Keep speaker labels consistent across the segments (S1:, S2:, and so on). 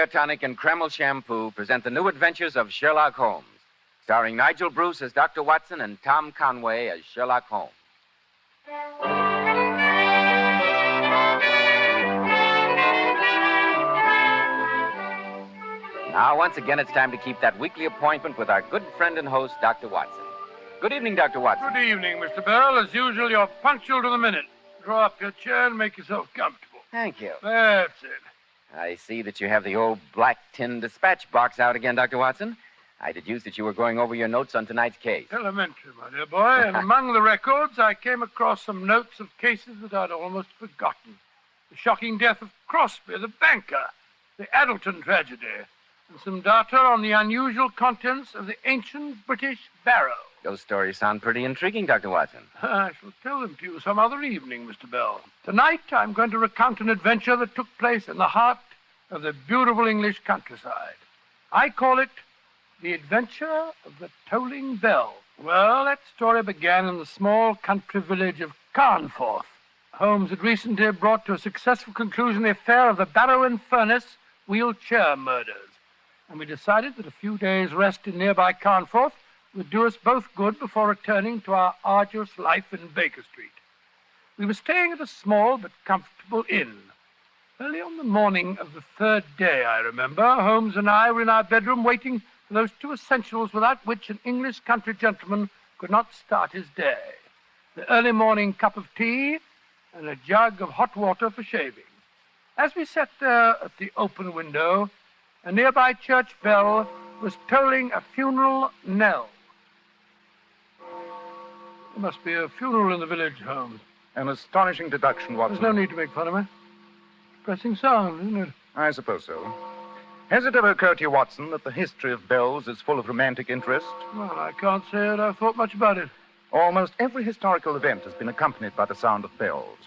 S1: Hair Tonic and Kreml Shampoo present the new Adventures of Sherlock Holmes, starring Nigel Bruce as Dr. Watson and Tom Conway as Sherlock Holmes. Now, once again, it's time to keep that weekly appointment with our good friend and host, Dr. Watson. Good evening, Dr. Watson.
S2: Good evening, Mr. Bell. As usual, you're punctual to the minute. Draw up your chair and make yourself comfortable.
S1: Thank you.
S2: That's it.
S1: I see that you have the old black tin dispatch box out again, Dr. Watson. I deduced that you were going over your notes on tonight's case.
S2: Elementary, my dear boy. And among the records, I came across some notes of cases that I'd almost forgotten. The shocking death of Crosby, the banker, the Addleton tragedy, and some data on the unusual contents of the ancient British barrow.
S1: Those stories sound pretty intriguing, Dr. Watson.
S2: I shall tell them to you some other evening, Mr. Bell. Tonight, I'm going to recount an adventure that took place in the heart of the beautiful English countryside. I call it The Adventure of the Tolling Bell. Well, that story began in the small country village of Carnforth. Holmes had recently brought to a successful conclusion the affair of the Barrow and Furnace wheelchair murders. And we decided that a few days' rest in nearby Carnforth would do us both good before returning to our arduous life in Baker Street. We were staying at a small but comfortable inn. Early on the morning of the third day, I remember, Holmes and I were in our bedroom waiting for those two essentials without which an English country gentleman could not start his day: the early morning cup of tea and a jug of hot water for shaving. As we sat there at the open window, a nearby church bell was tolling a funeral knell. There must be a funeral in the village, Holmes.
S3: An astonishing deduction, Watson.
S2: There's no need to make fun of me. Depressing sound, isn't it?
S3: I suppose so. Has it ever occurred to you, Watson, that the history of bells is full of romantic interest?
S2: Well, I can't say that I've thought much about it.
S3: Almost every historical event has been accompanied by the sound of bells.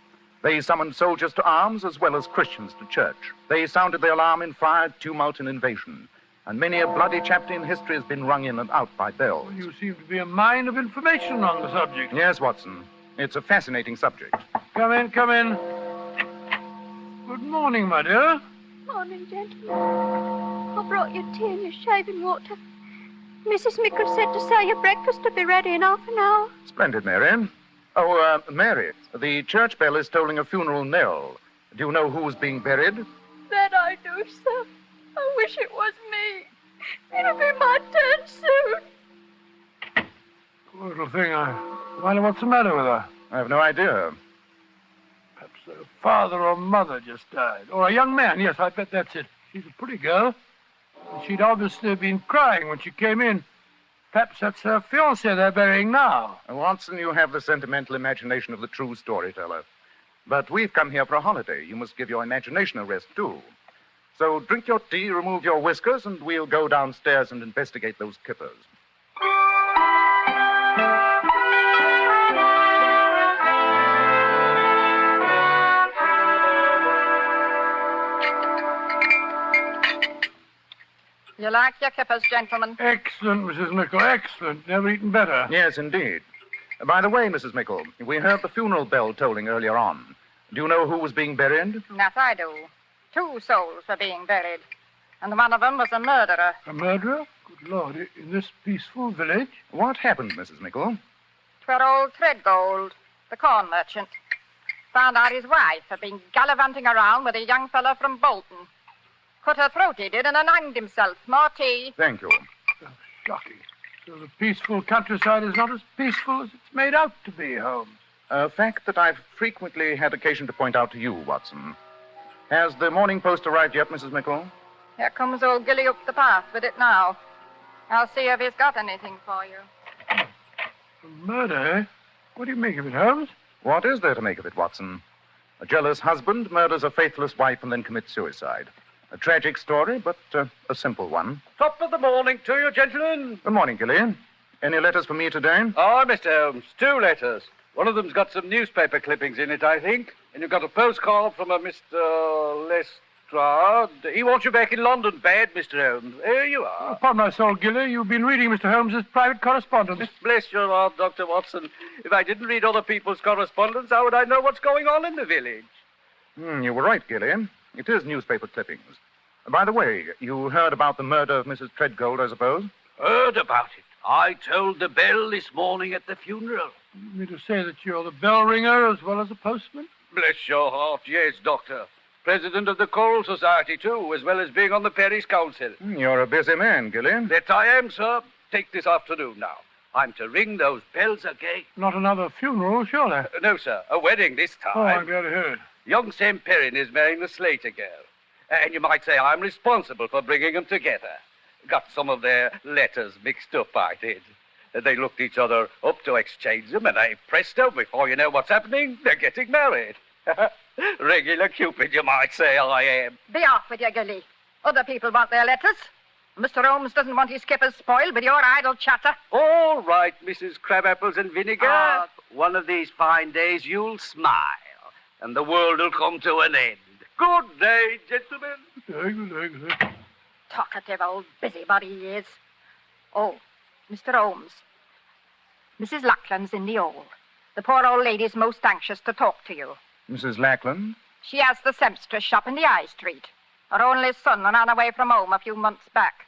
S3: They summoned soldiers to arms as well as Christians to church. They sounded the alarm in fire, tumult, and invasion. And many a bloody chapter in history has been rung in and out by bells.
S2: Well, you seem to be a mine of information on the subject.
S3: Yes, Watson. It's a fascinating subject.
S2: Come in, come in. Good morning, my dear.
S4: Morning, gentlemen. I brought you tea and your shaving water. Mrs. Mickle said to say your breakfast will be ready in half an hour.
S3: Splendid, Mary. Oh, Mary, the church bell is tolling a funeral knell. Do you know who's being buried?
S4: That I do, sir. I wish it was me. It'll be my turn soon.
S2: Poor little thing. I wonder what's the matter with her.
S3: I have no idea.
S2: Perhaps her father or mother just died. Or a young man. Yes, I bet that's it. She's a pretty girl. And she'd obviously been crying when she came in. Perhaps that's her fiancé they're burying now.
S3: Watson, you have the sentimental imagination of the true storyteller. But we've come here for a holiday. You must give your imagination a rest, too. So drink your tea, remove your whiskers, and we'll go downstairs and investigate those kippers.
S5: You like your kippers, gentlemen?
S2: Excellent, Mrs. Mickle, excellent. Never eaten better.
S3: Yes, indeed. By the way, Mrs. Mickle, we heard the funeral bell tolling earlier on. Do you know who was being buried?
S5: That I do. 2 souls were being buried, and one of them was a murderer.
S2: A murderer? Good Lord, in this peaceful village?
S3: What happened, Mrs. Mickle?
S5: 'Twere old Threadgold, the corn merchant. Found out his wife had been gallivanting around with a young fellow from Bolton. Cut her throat, he did, and then hanged himself. More tea.
S3: Thank you.
S2: Oh, shocking. So the peaceful countryside is not as peaceful as it's made out to be, Holmes.
S3: A fact that I've frequently had occasion to point out to you, Watson. Has the Morning Post arrived yet, Mrs. Mickle?
S5: Here comes old Gilne up the path with it now. I'll see if he's got anything for you.
S2: A murder, eh? What do you make of it, Holmes?
S3: What is there to make of it, Watson? A jealous husband murders a faithless wife and then commits suicide. A tragic story, but a simple one.
S6: Top of the morning to you, gentlemen.
S3: Good morning, Gilne. Any letters for me today?
S6: Oh, Mr. Holmes, 2 letters. One of them's got some newspaper clippings in it, I think. And you've got a postcard from a Mr. Lestrade. He wants you back in London bad, Mr. Holmes. Here you are.
S2: Upon my soul, Gilne, you've been reading Mr. Holmes's private correspondence.
S6: Bless your heart, Dr. Watson. If I didn't read other people's correspondence, how would I know what's going on in the village?
S3: You were right, Gilne. It is newspaper clippings. By the way, you heard about the murder of Mrs. Treadgold, I suppose?
S6: Heard about it. I told the bell this morning at the funeral.
S2: You mean to say that you're the bell ringer as well as the postman?
S6: Bless your heart, yes, Doctor. President of the Choral Society, too, as well as being on the parish council.
S3: You're a busy man, Gilne.
S6: That I am, sir. Take this afternoon now. I'm to ring those bells again.
S2: Not another funeral, surely.
S6: No, sir. A wedding this time.
S2: Oh, I'm glad to hear it.
S6: Young Sam Perrin is marrying the Slater girl. And you might say I'm responsible for bringing them together. Got some of their letters mixed up, I did. They looked each other up to exchange them, and presto, before you know what's happening, they're getting married. Regular Cupid, you might say I am.
S5: Be off with you, Gilly. Other people want their letters. Mr. Holmes doesn't want his skippers spoiled with your idle chatter.
S6: All right, Mrs. Crabapples and Vinegar. One of these fine days you'll smile, and the world will come to an end. Good day, gentlemen.
S5: Talkative old busybody he is. Oh, Mr. Holmes. Mrs. Lackland's in the hall. The poor old lady's most anxious to talk to you.
S3: Mrs. Lackland?
S5: She has the seamstress shop in the High Street. Her only son ran away from home a few months back.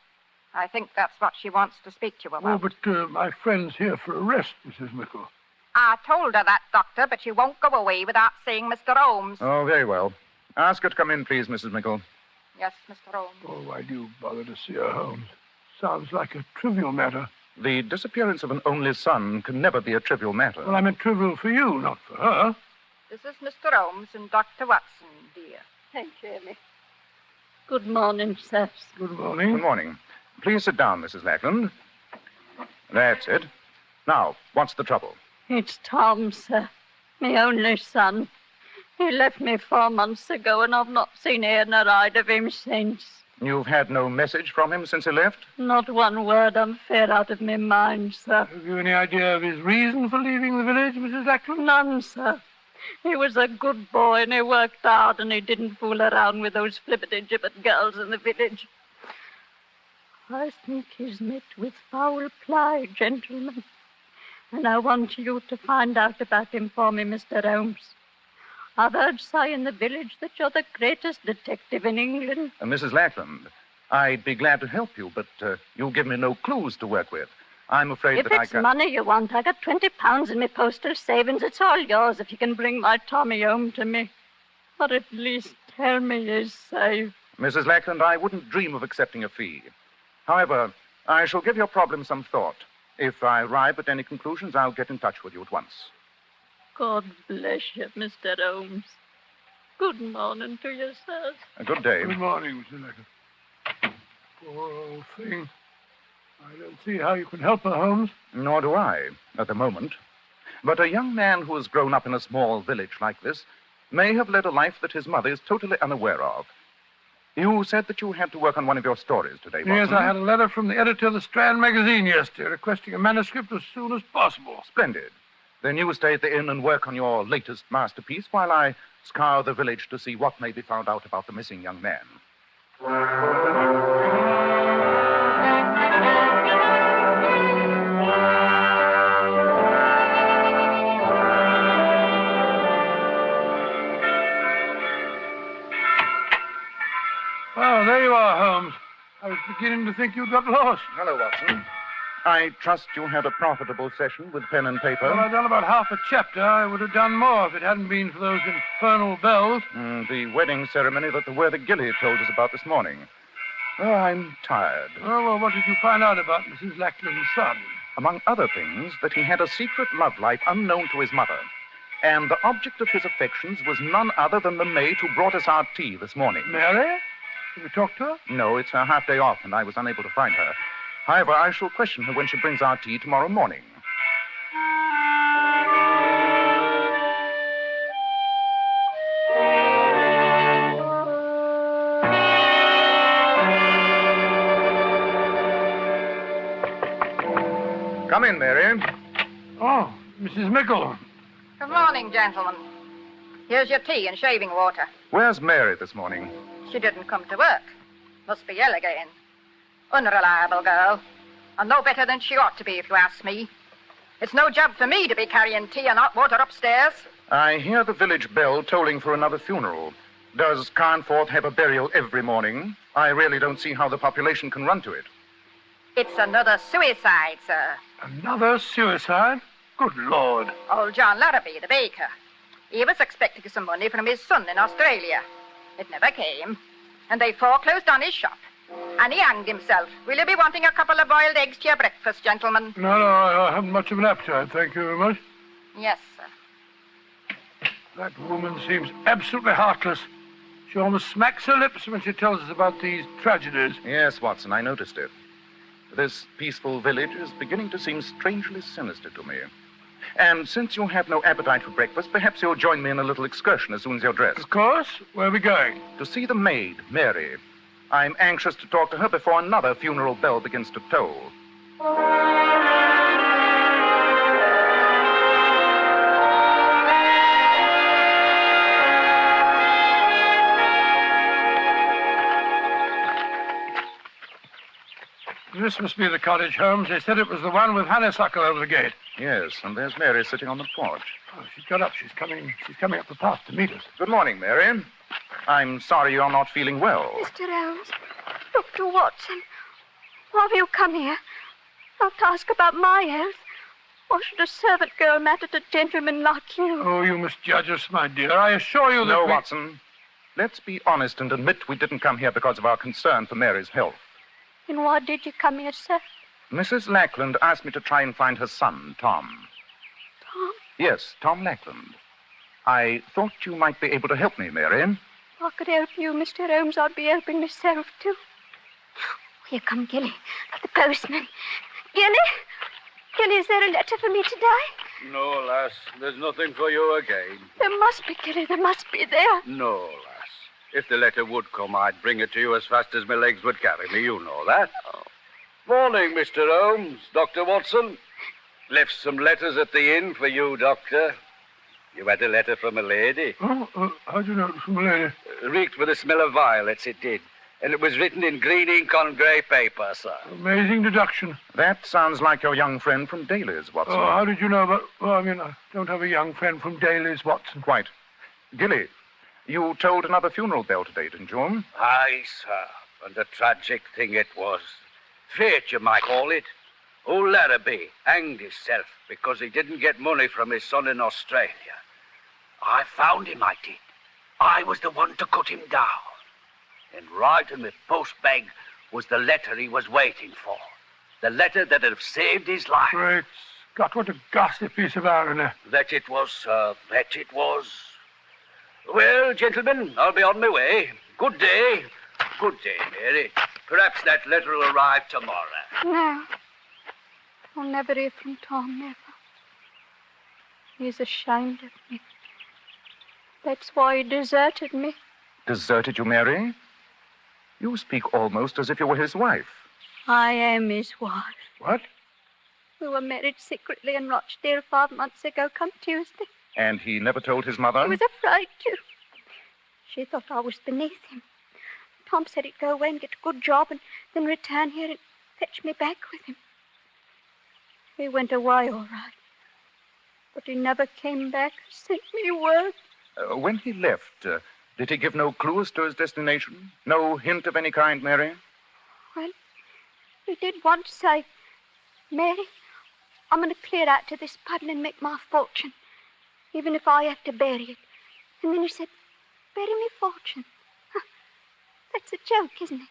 S5: I think that's what she wants to speak to you about.
S2: Oh, but my friend's here for a rest, Mrs. Mickle.
S5: I told her that, Doctor, but she won't go away without seeing Mr. Holmes.
S3: Oh, very well. Ask her to come in, please, Mrs. Mickle.
S5: Yes, Mr. Holmes.
S2: Oh, why do you bother to see her, Holmes? Sounds like a trivial matter.
S3: The disappearance of an only son can never be a trivial matter.
S2: Well, I meant trivial for you, not for her.
S5: This is Mr. Holmes and Dr. Watson, dear.
S4: Thank you, Emmy. Good morning, sir.
S2: Good morning.
S3: Good morning. Please sit down, Mrs. Lackland. That's it. Now, what's the trouble?
S4: It's Tom, sir. My only son. He left me 4 months ago, and I've not seen ear nor eyed of him since.
S3: You've had no message from him since he left?
S4: Not one word. I'm fair out of my mind, sir.
S2: Have you any idea of his reason for leaving the village, Mrs. Lackland?
S4: None, sir. He was a good boy, and he worked hard, and he didn't fool around with those flippity-gibbet girls in the village. I think he's met with foul play, gentlemen. And I want you to find out about him for me, Mr. Holmes. I've heard say in the village that you're the greatest detective in England.
S3: Mrs. Lackland, I'd be glad to help you, but you give me no clues to work with. I'm afraid
S4: If
S3: that
S4: it's money you want, I got £20 in my postal savings. It's all yours if you can bring my Tommy home to me. Or at least tell me he's safe.
S3: Mrs. Lackland, I wouldn't dream of accepting a fee. However, I shall give your problem some thought. If I arrive at any conclusions, I'll get in touch with you at once.
S4: God bless you, Mr. Holmes. Good morning to you, sir.
S3: A good day.
S2: Good morning, Mr. Lackland. Poor old thing. I don't see how you can help her, Holmes.
S3: Nor do I, at the moment. But a young man who has grown up in a small village like this may have led a life that his mother is totally unaware of. You said that you had to work on one of your stories today, Watson.
S2: Yes, I had a letter from the editor of the Strand magazine yesterday requesting a manuscript as soon as possible.
S3: Splendid. Then you stay at the inn and work on your latest masterpiece while I scour the village to see what may be found out about the missing young man.
S2: Oh, there you are, Holmes. I was beginning to think you'd got lost.
S3: Hello, Watson. I trust you had a profitable session with pen and paper.
S2: Well, I've done about half a chapter. I would have done more if it hadn't been for those infernal bells.
S3: The wedding ceremony that the worthy Gilne told us about this morning. Oh, I'm tired.
S2: Oh, well, what did you find out about Mrs. Lackland's son?
S3: Among other things, that he had a secret love life unknown to his mother. And the object of his affections was none other than the maid who brought us our tea this morning.
S2: Mary? Have you talked to her?
S3: No, it's her half-day off, and I was unable to find her. However, I shall question her when she brings our tea tomorrow morning. Come in, Mary.
S2: Oh, Mrs. Mickle.
S5: Good morning, gentlemen. Here's your tea and shaving water.
S3: Where's Mary this morning?
S5: She didn't come to work. Must be ill again. Unreliable girl. And no better than she ought to be, if you ask me. It's no job for me to be carrying tea and hot water upstairs.
S3: I hear the village bell tolling for another funeral. Does Carnforth have a burial every morning? I really don't see how the population can run to it.
S5: It's another suicide, sir.
S2: Another suicide? Good Lord.
S5: Old John Larrabee, the baker. He was expecting some money from his son in Australia. It never came. And they foreclosed on his shop. And he hanged himself. Will you be wanting a couple of boiled eggs to your breakfast, gentlemen?
S2: No, I haven't much of an appetite, thank you very much.
S5: Yes, sir.
S2: That woman seems absolutely heartless. She almost smacks her lips when she tells us about these tragedies.
S3: Yes, Watson, I noticed it. This peaceful village is beginning to seem strangely sinister to me. And since you have no appetite for breakfast, perhaps you'll join me in a little excursion as soon as you're dressed.
S2: Of course. Where are we going?
S3: To see the maid, Mary. I'm anxious to talk to her before another funeral bell begins to toll.
S2: This must be the cottage, Holmes. They said it was the one with honeysuckle over the gate.
S3: Yes, and there's Mary sitting on the porch.
S2: Oh, she's got up. She's coming up the path to meet us.
S3: Good morning, Mary. I'm sorry you're not feeling well.
S4: Mr. Holmes, Dr. Watson, why have you come here? Not to ask about my health. Why should a servant girl matter to gentlemen like you?
S2: Oh, you must judge us, my dear. I assure you that
S3: No, Watson. Let's be honest and admit we didn't come here because of our concern for Mary's health.
S4: Then why did you come here, sir?
S3: Mrs. Lackland asked me to try and find her son, Tom.
S4: Tom?
S3: Yes, Tom Lackland. I thought you might be able to help me, Mary.
S4: If I could help you, Mr. Holmes, I'd be helping myself, too. Here come Gilne, the postman. Gilne, is there a letter for me today?
S6: No, lass. There's nothing for you again.
S4: There must be, Gilne. There must be there.
S6: No, lass. If the letter would come, I'd bring it to you as fast as my legs would carry me. You know that.
S4: Oh.
S6: Morning, Mr. Holmes. Dr. Watson. Left some letters at the inn for you, Doctor. You had a letter from a lady.
S2: Oh, how do you know it was from a lady?
S6: Reeked with the smell of violets, it did. And it was written in green ink on grey paper, sir.
S2: Amazing deduction.
S3: That sounds like your young friend from Daly's, Watson.
S2: Oh, how did you know about... Well, I don't have a young friend from Daly's, Watson.
S3: Quite. Gilly, you told another funeral bell today, didn't you?
S6: Aye, sir. And a tragic thing it was. Fate, you might call it. Old Larrabee hanged himself because he didn't get money from his son in Australia. I found him, I did. I was the one to cut him down. And right in the post bag was the letter he was waiting for. The letter that had saved his life.
S2: Great Scott, what a ghastly piece of irony.
S6: That it was, sir. That it was. Well, gentlemen, I'll be on my way. Good day. Good day, Mary. Perhaps that letter will arrive tomorrow.
S4: No. I'll never hear from Tom, never. He's ashamed of me. That's why he deserted me.
S3: Deserted you, Mary? You speak almost as if you were his wife.
S4: I am his wife.
S2: What?
S4: We were married secretly in Rochdale 5 months ago, come Tuesday.
S3: And he never told his mother?
S4: He was afraid to. She thought I was beneath him. Tom said he'd go away and get a good job and then return here and fetch me back with him. He went away all right. But he never came back or sent me word.
S3: When he left, did he give no clue as to his destination? No hint of any kind, Mary?
S4: Well, he did once say, Mary, I'm going to clear out to this puddle and make my fortune, even if I have to bury it. And then he said, bury me fortune. Huh. That's a joke, isn't it?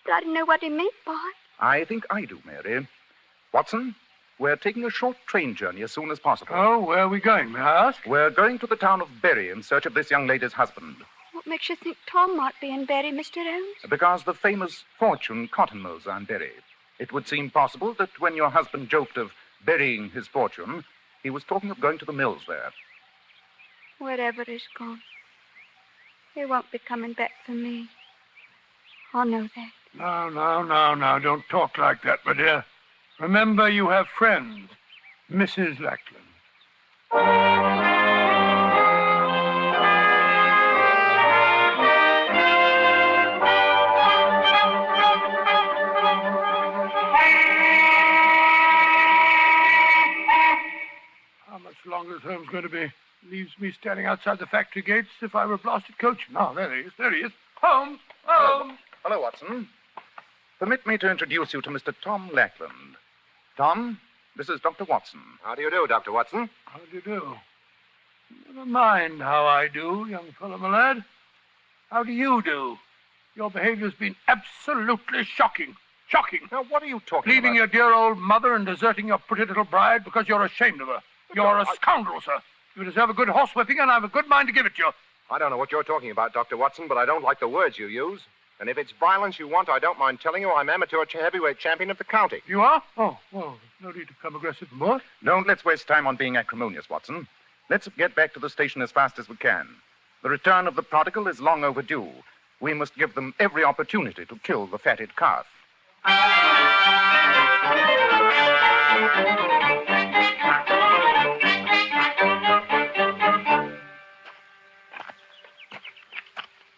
S4: But I didn't know what he meant by it.
S3: I think I do, Mary. Watson, we're taking a short train journey as soon as possible.
S2: Oh, where are we going, may I ask?
S3: We're going to the town of Bury in search of this young lady's husband.
S4: What makes you think Tom might be in Bury, Mr. Holmes?
S3: Because the famous Fortune cotton mills are in Bury. It would seem possible that when your husband joked of burying his fortune, he was talking of going to the mills there.
S4: Wherever he's gone, he won't be coming back for me. I know that.
S2: No, don't talk like that, my dear. Remember, you have friends, Mrs. Lackland. How much longer is Holmes going to be Leaves me standing outside the factory gates as if I were a blasted coachman. Oh, there he is. Holmes! Holmes!
S3: Hello, Watson. Permit me to introduce you to Mr. Tom Lackland. Tom, this is Dr. Watson.
S7: How do you do, Dr. Watson?
S2: How do you do? Never mind how I do, young fellow, my lad. How do you do? Your behavior's been absolutely shocking. Shocking.
S7: Now, what are you talking
S2: Leaving
S7: about?
S2: your dear old mother and deserting your pretty little bride because you're ashamed of her. You're a scoundrel, sir. You deserve a good horsewhipping, and I have a good mind to give it to you.
S7: I don't know what you're talking about, Dr. Watson, but I don't like the words you use. And if it's violence you want, I don't mind telling you I'm amateur heavyweight champion of the county.
S2: You are? Oh, well, no need to become aggressive, boy.
S3: Don't let's waste time on being acrimonious, Watson. Let's get back to the station as fast as we can. The return of the prodigal is long overdue. We must give them every opportunity to kill the fatted calf.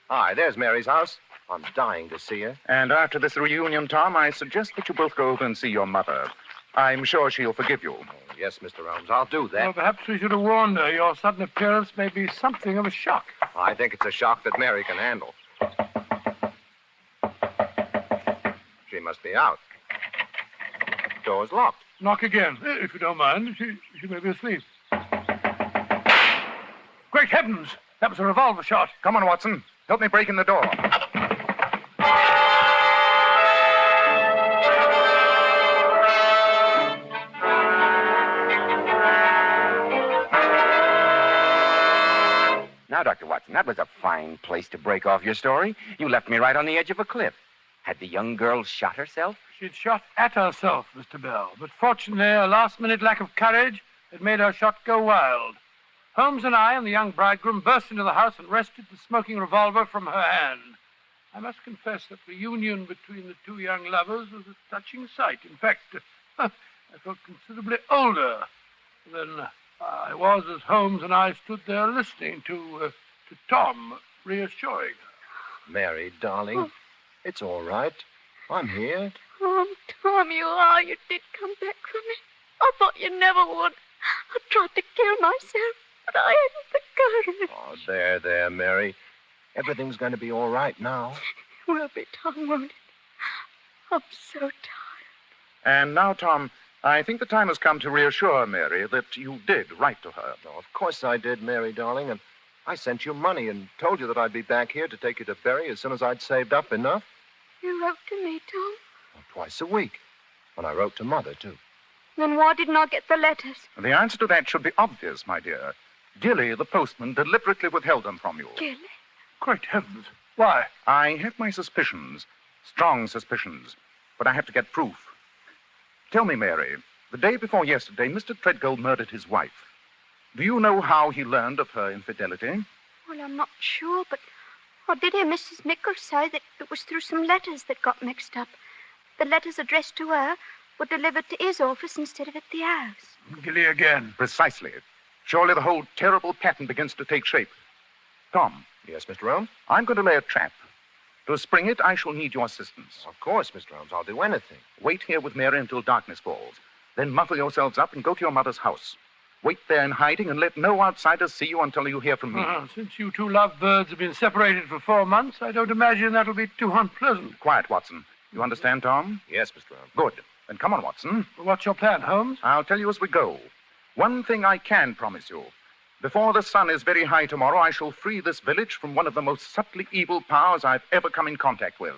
S7: Hi, there's Mary's house. I'm dying to see her.
S3: And after this reunion, Tom, I suggest that you both go over and see your mother. I'm sure she'll forgive you.
S7: Oh, yes, Mr. Holmes, I'll do that.
S2: Well, perhaps we should have warned her. Your sudden appearance may be something of a shock.
S7: I think it's a shock that Mary can handle. She must be out. Door's locked.
S2: Knock again, if you don't mind. She may be asleep. Great heavens! That was a revolver shot.
S3: Come on, Watson. Help me break in the door.
S1: Now, Dr. Watson, that was a fine place to break off your story. You left me right on the edge of a cliff. Had the young girl shot herself?
S2: She'd shot at herself, Mr. Bell. But fortunately, a last-minute lack of courage had made her shot go wild. Holmes and I and the young bridegroom burst into the house and wrested the smoking revolver from her hand. I must confess that the union between the two young lovers was a touching sight. In fact, I felt considerably older than I was as Holmes and I stood there listening to Tom, reassuring her.
S7: Mary, darling, it's all right. I'm here.
S4: Tom, you are. You did come back for me. I thought you never would. I tried to kill myself, but I hadn't the courage.
S7: Oh, there, Mary. Everything's going to be all right now.
S4: It will be, Tom, won't it? I'm so tired.
S3: And now, Tom, I think the time has come to reassure Mary that you did write to her.
S7: Oh, of course I did, Mary, darling, and I sent you money and told you that I'd be back here to take you to Bury as soon as I'd saved up enough.
S4: You wrote to me, Tom?
S7: Twice a week. And I wrote to Mother, too.
S4: Then why didn't I get the letters?
S3: The answer to that should be obvious, my dear. Gilne, the postman, deliberately withheld them from you.
S4: Gilne?
S2: Great heavens. Why?
S3: I have my suspicions, strong suspicions, but I have to get proof. Tell me, Mary, the day before yesterday, Mr. Treadgold murdered his wife. Do you know how he learned of her infidelity?
S4: Well, I'm not sure, but I did hear Mrs. Mickle say that it was through some letters that got mixed up. The letters addressed to her were delivered to his office instead of at the house.
S2: Gilly again.
S3: Precisely. Surely the whole terrible pattern begins to take shape. Tom.
S7: Yes, Mr. Holmes?
S3: I'm going to lay a trap. To spring it, I shall need your assistance.
S7: Of course, Mr. Holmes. I'll do anything.
S3: Wait here with Mary until darkness falls. Then muffle yourselves up and go to your mother's house. Wait there in hiding and let no outsiders see you until you hear from me.
S2: Since you two lovebirds have been separated for 4 months, I don't imagine that'll be too unpleasant.
S3: Quiet, Watson. You understand, Tom?
S7: Yes, Mr. Holmes.
S3: Good. Then come on, Watson.
S2: What's your plan, Holmes?
S3: I'll tell you as we go. One thing I can promise you. Before the sun is very high tomorrow, I shall free this village from one of the most subtly evil powers I've ever come in contact with.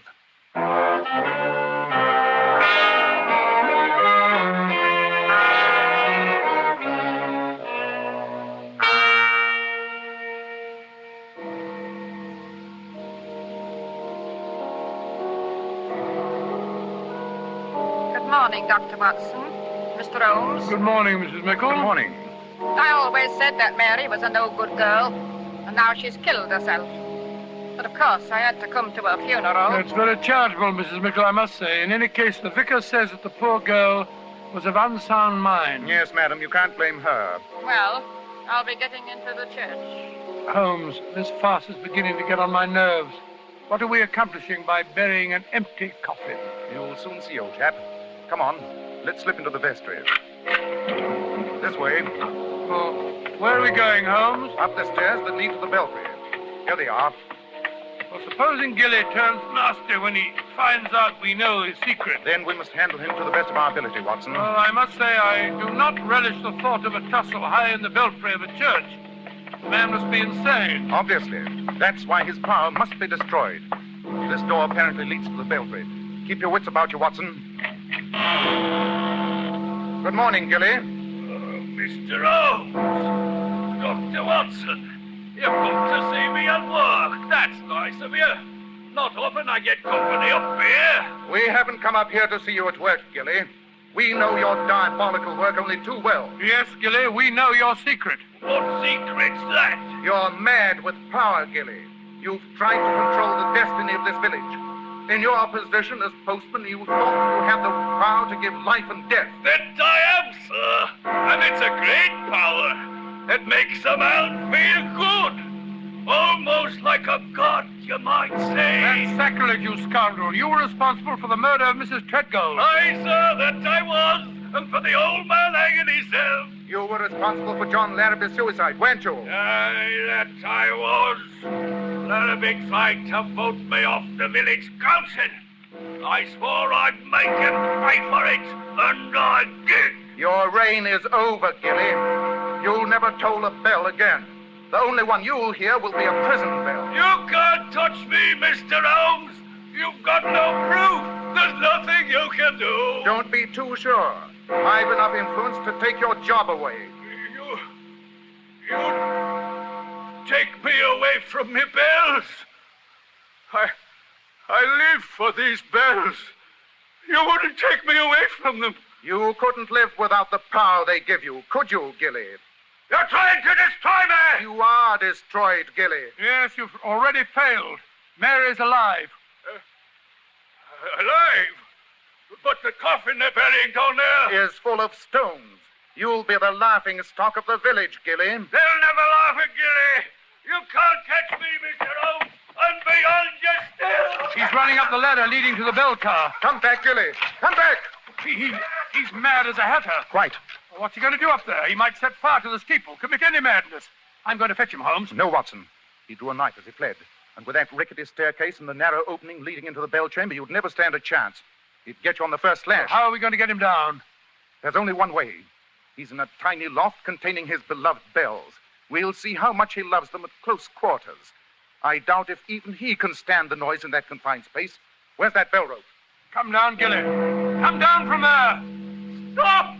S5: Good morning, Dr. Watson. Mr. Holmes.
S2: Good morning, Mrs. Mickle.
S3: Good morning.
S5: I always said that Mary was a no-good girl, and now she's killed herself. But of course, I had to come to her funeral.
S2: It's very charitable, Mrs. Mickle, I must say. In any case, the vicar says that the poor girl was of unsound mind.
S3: Yes, madam, you can't blame her.
S5: Well, I'll be getting into the church.
S2: Holmes, this farce is beginning to get on my nerves. What are we accomplishing by burying an empty coffin?
S3: You'll soon see, old chap. Come on, let's slip into the vestry. This way.
S2: Oh, Where are we going, Holmes?
S3: Up the stairs that lead to the belfry. Here they are.
S2: Well, supposing Gilne turns nasty when he finds out we know his secret.
S3: Then we must handle him to the best of our ability, Watson.
S2: Well, I must say I do not relish the thought of a tussle high in the belfry of a church. The man must be insane.
S3: Obviously. That's why his power must be destroyed. This door apparently leads to the belfry. Keep your wits about you, Watson. Good morning, Gilne.
S8: Mr. Holmes! Dr. Watson! You've come to see me at work. That's nice of you. Not often I get company up here.
S3: We haven't come up here to see you at work, Gilne. We know your diabolical work only too well.
S2: Yes, Gilne, we know your secret.
S8: What secret's that?
S3: You're mad with power, Gilne. You've tried to control the destiny of this village. In your position as postman, you thought you had the power to give life and death.
S8: That I am, sir. And it's a great power. It makes a man feel good. Almost like a god, you might say.
S2: That's sacrilege, you scoundrel. You were responsible for the murder of Mrs. Treadgold.
S8: Aye, sir, that I was. And for the old man hanging himself.
S3: You were responsible for John Larrabee's suicide, weren't you?
S8: Aye, that I was. Larrabee tried to vote me off the village council. I swore I'd make him pay for it, and I did.
S3: Your reign is over, Gilne. You'll never toll a bell again. The only one you'll hear will be a prison bell.
S8: You can't touch me, Mr. Holmes. You've got no proof. There's nothing you can do.
S3: Don't be too sure. I've enough influence to take your job away.
S8: You take me away from me bells. I live for these bells. You wouldn't take me away from them.
S3: You couldn't live without the power they give you, could you, Gilne?
S8: You're trying to destroy me!
S3: You are destroyed, Gilne.
S2: Yes, you've already failed. Mary's alive.
S8: Alive? But the coffin they're burying down there
S3: Is full of stones. You'll be the laughing stock of the village, Gilne.
S8: They'll never laugh at Gilne. You can't catch me, Mr. Holmes. I'm beyond you still.
S2: He's running up the ladder leading to the bell car.
S3: Come back, Gilne. Come back.
S2: He's mad as a hatter.
S3: Quite.
S2: Well, what's he going to do up there? He might set fire to the steeple, commit any madness. I'm going to fetch him, Holmes.
S3: No, Watson. He drew a knife as he fled. And with that rickety staircase and the narrow opening leading into the bell chamber, you'd never stand a chance. He'd get you on the first slash.
S2: How are we going to get him down?
S3: There's only one way. He's in a tiny loft containing his beloved bells. We'll see how much he loves them at close quarters. I doubt if even he can stand the noise in that confined space. Where's that bell rope?
S2: Come down, Gilne. Come down from there.
S8: Stop!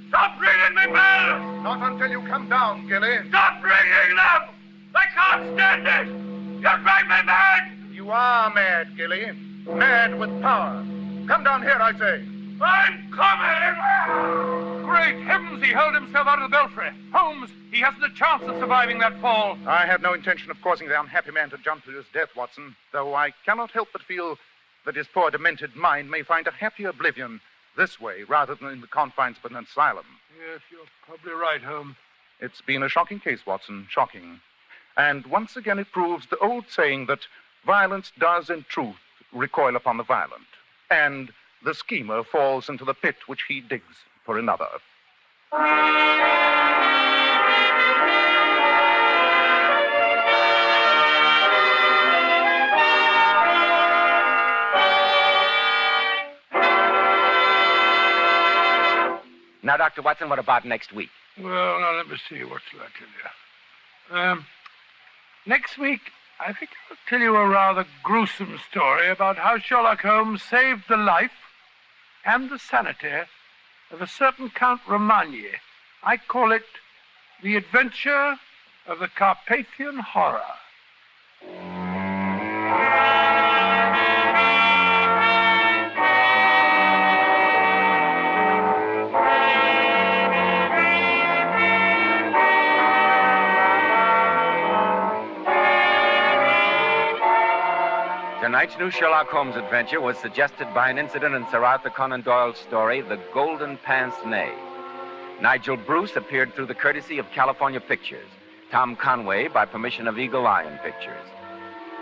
S8: Stop ringing me bells!
S3: Not until you come down, Gilne.
S8: Stop ringing them! I can't stand it! You drive me mad!
S3: You are mad, Gilne. Mad with power. Come down here, I say.
S8: I'm coming!
S2: Great heavens, he hurled himself out of the belfry. Holmes, he hasn't a chance of surviving that fall.
S3: I have no intention of causing the unhappy man to jump to his death, Watson, though I cannot help but feel that his poor demented mind may find a happy oblivion this way rather than in the confines of an asylum.
S2: Yes, you're probably right, Holmes.
S3: It's been a shocking case, Watson, shocking. And once again it proves the old saying that violence does in truth recoil upon the violent, and the schemer falls into the pit which he digs for another.
S1: Now, Dr. Watson, what about next week?
S2: Well, now, let me see. What shall I tell you? Next week, I think I'll tell you a rather gruesome story about how Sherlock Holmes saved the life and the sanity of a certain Count Romagny. I call it The Adventure of the Carpathian Horror.
S1: Tonight's new Sherlock Holmes adventure was suggested by an incident in Sir Arthur Conan Doyle's story, The Golden Pince-Nez. Nigel Bruce appeared through the courtesy of California Pictures. Tom Conway by permission of Eagle Lion Pictures.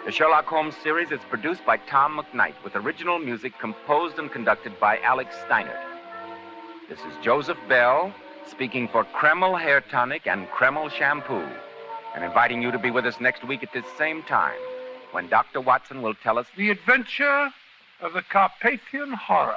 S1: The Sherlock Holmes series is produced by Tom McKnight with original music composed and conducted by Alex Steinert. This is Joseph Bell speaking for Kreml Hair Tonic and Kreml Shampoo, and inviting you to be with us next week at this same time, when Dr. Watson will tell us
S2: the adventure of the Carpathian Horror.